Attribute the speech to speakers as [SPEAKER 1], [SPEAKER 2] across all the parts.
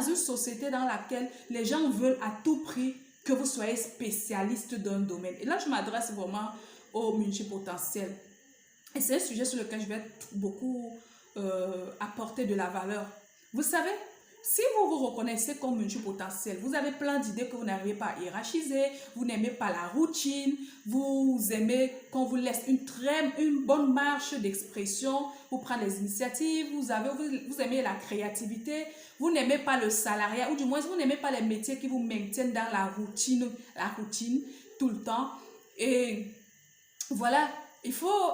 [SPEAKER 1] une société dans laquelle les gens veulent à tout prix que vous soyez spécialiste d'un domaine. Et là, je m'adresse vraiment aux multipotentiels. Et c'est un sujet sur lequel je vais beaucoup apporter de la valeur. Vous savez, si vous vous reconnaissez comme multipotentiel, vous avez plein d'idées que vous n'arrivez pas à hiérarchiser, vous n'aimez pas la routine, vous aimez qu'on vous laisse une bonne marche d'expression, vous prenez les initiatives, vous aimez la créativité, vous n'aimez pas le salariat, ou du moins vous n'aimez pas les métiers qui vous maintiennent dans la routine tout le temps. Et voilà.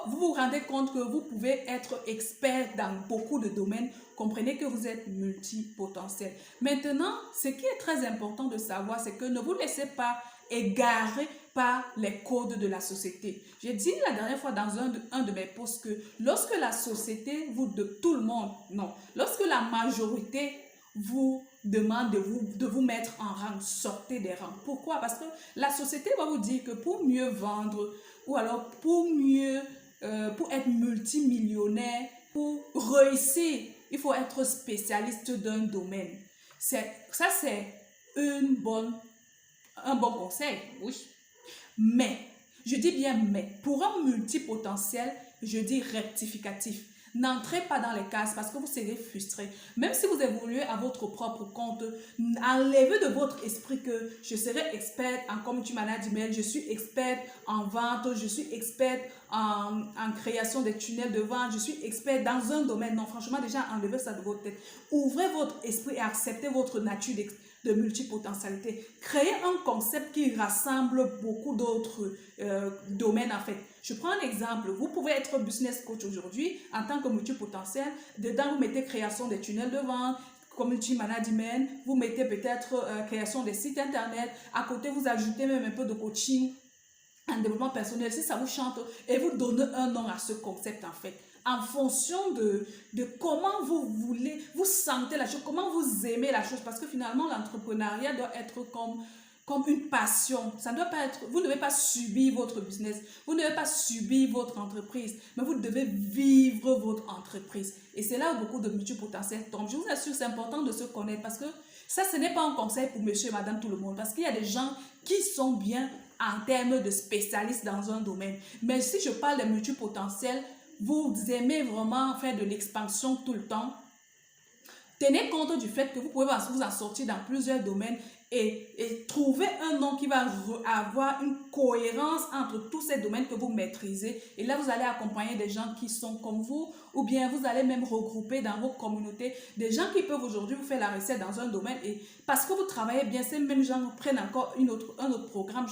[SPEAKER 1] Vous vous rendez compte que vous pouvez être expert dans beaucoup de domaines. Comprenez que vous êtes multipotentiel. Maintenant, ce qui est très important de savoir, c'est que ne vous laissez pas égarer par les codes de la société. J'ai dit la dernière fois dans un de mes posts que lorsque la société tout le monde, non, lorsque la majorité vous demande de vous mettre en rang, sortez des rangs. Pourquoi? Parce que la société va vous dire que pour mieux vendre, ou alors pour être multimillionnaire, pour réussir, il faut être spécialiste d'un domaine. Ça, c'est un bon conseil, oui. Mais, je dis bien mais, pour un multipotentiel, je dis rectificatif. N'entrez pas dans les cases parce que vous serez frustré. Même si vous évoluez à votre propre compte, enlevez de votre esprit que je serai experte en community management, je suis experte en vente, je suis experte en création des tunnels de vente, je suis experte dans un domaine. Non, franchement, déjà, enlevez ça de votre tête. Ouvrez votre esprit et acceptez votre nature de multipotentialité. Créez un concept qui rassemble beaucoup d'autres domaines en fait. Je prends un exemple. Vous pouvez être business coach aujourd'hui en tant que multipotentiel. Dedans, vous mettez création des tunnels de vente, community management, vous mettez peut-être création des sites internet. À côté, vous ajoutez même un peu de coaching en développement personnel si ça vous chante et vous donnez un nom à ce concept en fait. En fonction de comment vous sentez la chose, comment vous aimez la chose. Parce que finalement, l'entrepreneuriat doit être comme une passion. Ça ne doit pas être, vous ne devez pas subir votre business, vous ne devez pas subir votre entreprise, mais vous devez vivre votre entreprise. Et c'est là où beaucoup de multipotentiels tombent. Je vous assure, c'est important de se connaître parce que ça, ce n'est pas un conseil pour monsieur et madame tout le monde. Parce qu'il y a des gens qui sont bien en termes de spécialistes dans un domaine. Mais si je parle des multipotentiels, vous aimez vraiment faire de l'expansion tout le temps, tenez compte du fait que vous pouvez vous en sortir dans plusieurs domaines et trouver un nom qui va avoir une cohérence entre tous ces domaines que vous maîtrisez. Et là, vous allez accompagner des gens qui sont comme vous, ou bien vous allez même regrouper dans vos communautés des gens qui peuvent aujourd'hui vous faire la recette dans un domaine. Et parce que vous travaillez bien, ces mêmes gens vous prennent encore un autre programme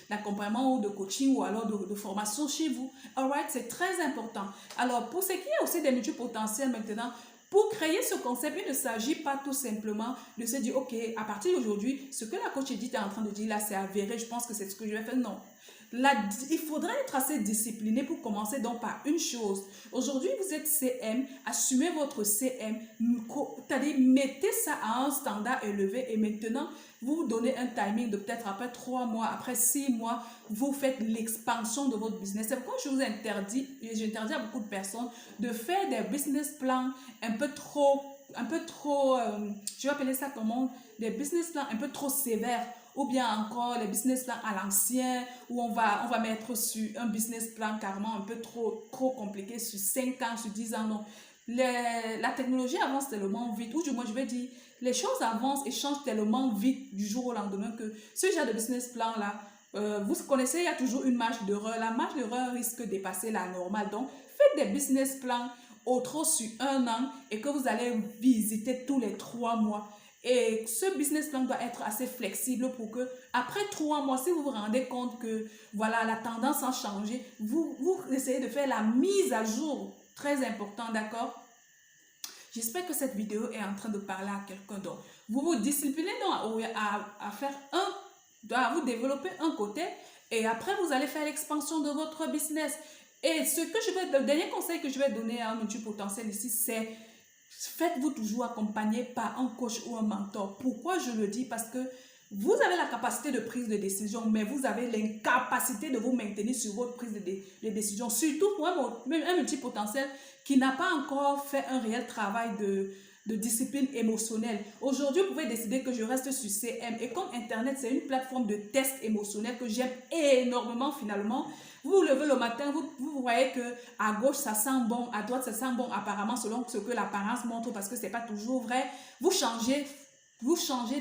[SPEAKER 1] d'accompagnement ou de coaching ou alors de formation chez vous. Alright, c'est très important. Alors, pour ce qui est aussi des multipotentiels maintenant, pour créer ce concept, il ne s'agit pas tout simplement de se dire, ok, à partir d'aujourd'hui, ce que la coach Edith est en train de dire là, c'est avéré, je pense que c'est ce que je vais faire. Non. Là, il faudrait être assez discipliné pour commencer donc par une chose. Aujourd'hui, vous êtes CM, assumez votre CM, c'est-à-dire mettez ça à un standard élevé et maintenant, vous vous donnez un timing de peut-être après 3 mois, après 6 mois, vous faites l'expansion de votre business. C'est pourquoi je vous interdis, et j'interdis à beaucoup de personnes de faire des business plans un peu trop, je vais appeler ça comment, des business plans un peu trop sévères. Ou bien encore les business plans à l'ancien, où on va mettre sur un business plan carrément un peu trop compliqué, sur 5 ans, sur 10 ans, non. La technologie avance tellement vite, ou du moins je vais dire, les choses avancent et changent tellement vite du jour au lendemain que ce genre de business plan là, vous connaissez, il y a toujours une marge d'erreur. La marge d'erreur risque de dépasser la normale. Donc, faites des business plans au trop sur 1 an et que vous allez visiter tous les 3 mois. Et ce business plan doit être assez flexible pour que, après 3 mois, si vous vous rendez compte que voilà, la tendance a changé, vous essayez de faire la mise à jour. Très important, d'accord? J'espère que cette vidéo est en train de parler à quelqu'un d'autre. Vous vous disciplinez donc à faire à vous développer un côté et après vous allez faire l'expansion de votre business. Et le dernier conseil que je vais donner à un multipotentiel ici, c'est faites-vous toujours accompagner par un coach ou un mentor. Pourquoi je le dis? Parce que vous avez la capacité de prise de décision, mais vous avez l'incapacité de vous maintenir sur votre prise de décision. Surtout pour un multipotentiel qui n'a pas encore fait un réel travail de discipline émotionnelle. Aujourd'hui, vous pouvez décider que je reste sur CM. Et comme Internet, c'est une plateforme de test émotionnel que j'aime énormément finalement. Vous vous levez le matin, vous voyez que à gauche, ça sent bon, à droite, ça sent bon, apparemment, selon ce que l'apparence montre, parce que ce n'est pas toujours vrai. Vous changez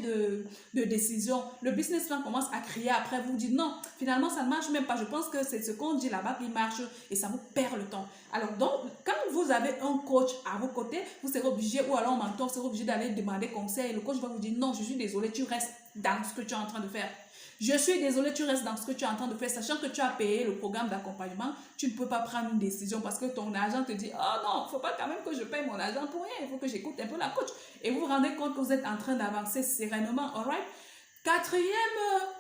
[SPEAKER 1] de décision. Le businessman commence à crier après, vous dit non, finalement ça ne marche même pas. Je pense que c'est ce qu'on dit là-bas qui marche et ça vous perd le temps. Alors donc, quand vous avez un coach à vos côtés, vous serez obligé, ou alors un mentor serez obligé d'aller demander conseil. Le coach va vous dire non, je suis désolé, tu restes dans ce que tu es en train de faire. Je suis désolé, tu restes dans ce que tu es en train de faire, sachant que tu as payé le programme d'accompagnement, tu ne peux pas prendre une décision parce que ton agent te dit, oh non, il ne faut pas quand même que je paye mon agent pour rien, il faut que j'écoute un peu la coach. Et vous vous rendez compte que vous êtes en train d'avancer sereinement, alright? Quatrième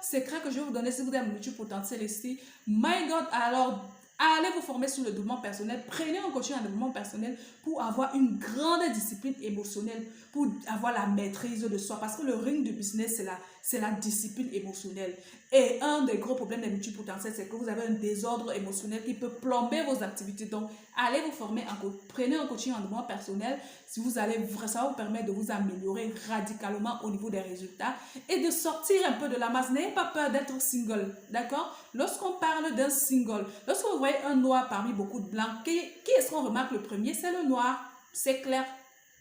[SPEAKER 1] secret que je vais vous donner si vous êtes multipotentiel ici, my God, alors allez vous former sur le développement personnel, prenez un coaching en développement personnel pour avoir une grande discipline émotionnelle, pour avoir la maîtrise de soi, parce que le ring du business, c'est la discipline émotionnelle. Et un des gros problèmes des multipotentiels, c'est que vous avez un désordre émotionnel qui peut plomber vos activités. Donc, allez vous former, prenez un coaching en développement personnel, si vous allez, ça va vous permettre de vous améliorer radicalement au niveau des résultats et de sortir un peu de la masse. N'ayez pas peur d'être single, d'accord? Lorsqu'on parle d'un single, lorsque vous voyez un noir parmi beaucoup de blancs, qui est-ce qu'on remarque le premier? C'est le noir, c'est clair,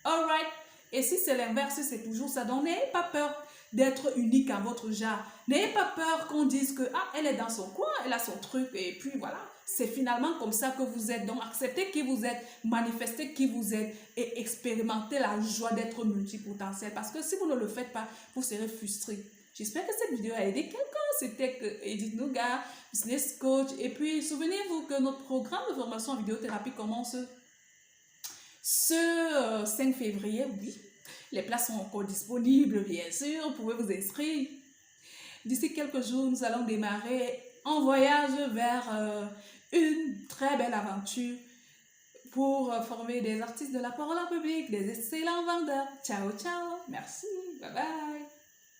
[SPEAKER 1] alright? Et si c'est l'inverse, c'est toujours ça. Donc, n'ayez pas peur d'être unique à votre genre. N'ayez pas peur qu'on dise que ah, elle est dans son coin, elle a son truc et puis voilà. C'est finalement comme ça que vous êtes. Donc, acceptez qui vous êtes, manifestez qui vous êtes et expérimentez la joie d'être multipotentiel. Parce que si vous ne le faites pas, vous serez frustré. J'espère que cette vidéo a aidé quelqu'un. C'était Edith Nougat, business coach. Et puis, souvenez-vous que notre programme de formation en vidéothérapie commence ce 5 février, oui. Les places sont encore disponibles, bien sûr. Vous pouvez vous inscrire. D'ici quelques jours, nous allons démarrer un voyage vers une très belle aventure pour former des artistes de la parole en public, des excellents vendeurs. Ciao, ciao. Merci. Bye bye.